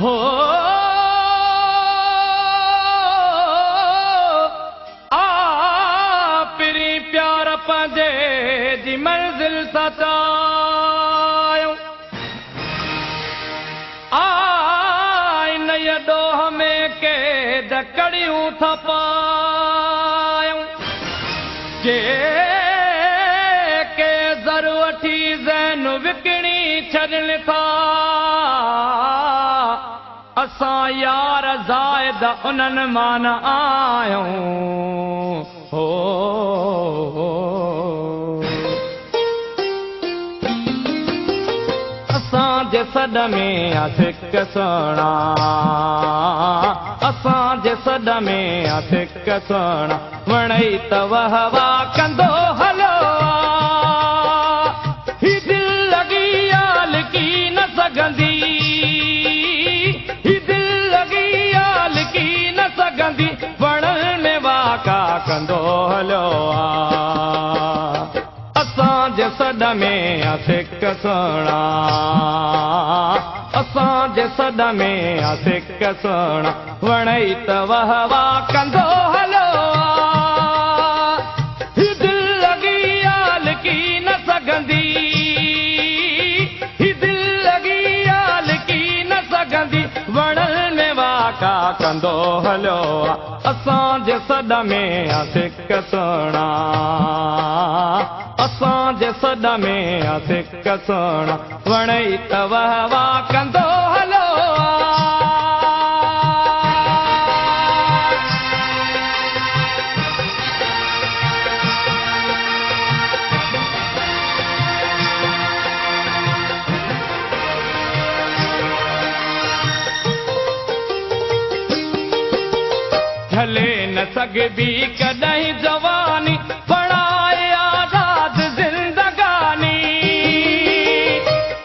हो पिरी प्यार पंहिंजे जी मंज़िल सचायो इन ॾोह में के ॾकड़ियूं थपायूं के ज़र वठी ज़ैन विकिणी छॾनि था असां यार ज़ाइद उन्हनि मां न आहियूं हो असांजे सॾ में सिक सुहिणा असांजे सॾ में सिक सुहिणा वणई त वाह वाह कंदो हलो ही दिल लॻी आल की न सघंदी ही दिल लॻी आल की न सघंदी वणनि में वाका कंदो हलो असांजे सॾ में सिक सुहिणा असांजे सॾ में सिक सुहिणा वणई त वाह वाह कंदो हलो ही दिल लॻी आल की न सघंदी ही दिल लॻी आल की न सघंदी वणनि में वाका कंदो हलो असांजे सॾ में सिक सुहिणा असांजे सॾ में सिक सुहिणा वणई त वाह वाह कंदो हलो हले न सघबी कॾहिं जवानी पढ़ाए आज़ाद ज़िंदगानी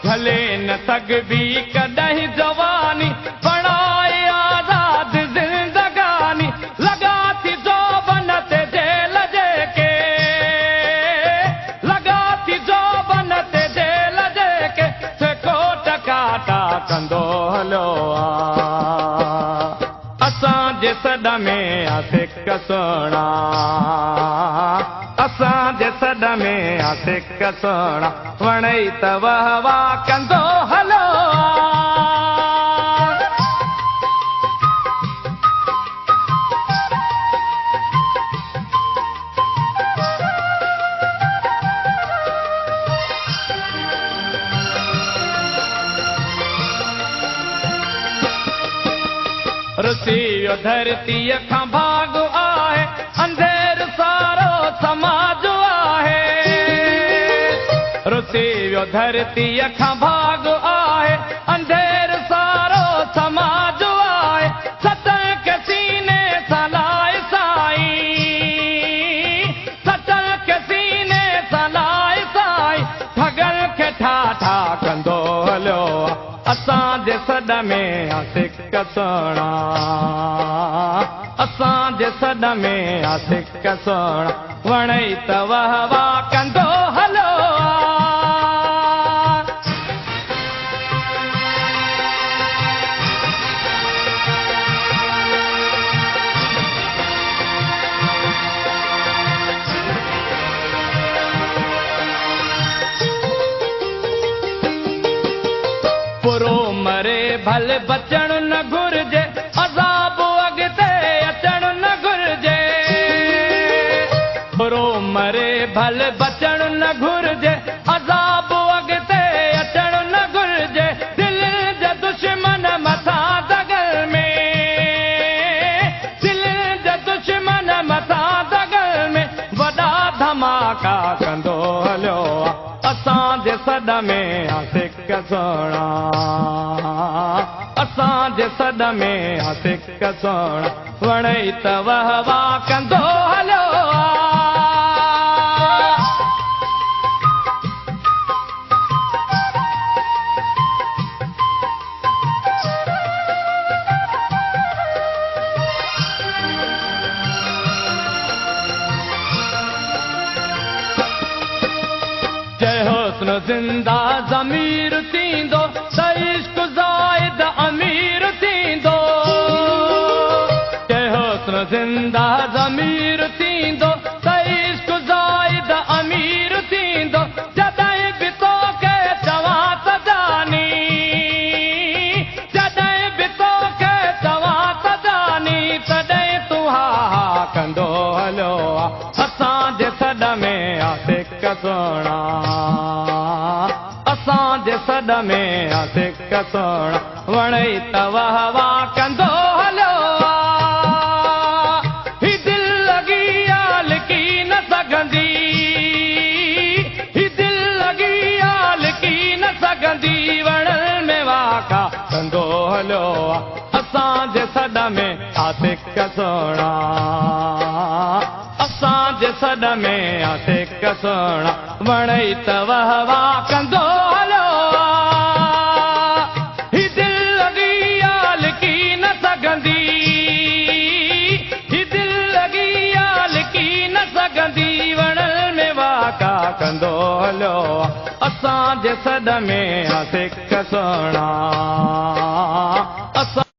हले न सघबी कॾहिं जवानी पढ़ाए आज़ाद ज़िंदगानी लॻा थी जोबन ते जेल जेके लॻा थी जोबन ते जेल जेके सेको टकाटा कंदो हलो असांजे सॾ में सिक सुहिणा असांजे सॾ में सिक सुहिणा वणई त वाह वाह कंदो हलो रुसी वियो धरतीअ खां भाॻ आहे अंधेर सारो समाज आहे रुसी वियो धरतीअ खां भाॻ आहे अंधेर सारो समाज आहे सत के सीने सां लाए साईं सत के सीने सां लाए साईं ठगल खे ठाठा कंदो हलो असांजे सॾ में सिक सुहिणा असांजे सॾ में सिक सुहिणा वणई त वाह वाह कंदो हलो बुरो मरे भले बचण न घुर्जे अज़ाब अॻिते अचण न घुर्जे बुरो मरे भले बचण न घुर्जे अज़ाब अॻिते अचण न घुर्जे दिल जे दुश्मन मथां दगल में दिल जे दुश्मन मथां दगल में वॾा धमाका कंदो हलो असांजे सॾ में सिक सुहिणा असांजे सॾ में सिक सुहिणा वणई त वाह वाह कंदो हलो हुस्न जिंदा ज़मीर थींदो त इश्क ज़ाइद अमीर सोना असांजे सॾ में आ सिक सोना वणई त वाह वाह कंदो हलियो ही दिल लगी आ लिकी न सघंदी ही दिल लगी आ लिकी न सघंदी वणल में वाका कंदो हलियो असांजे सॾ में आ सिक सोना असांजे सॾ में आ सिक सोना वणई त वाह वाह कंदो हलियो ही दिल लगी आ लिकी न सघंदी ही दिल लगी आ लिकी न सघंदी वणल में वाका कंदो हलियो असांजे सॾ में आ सिक सोना असां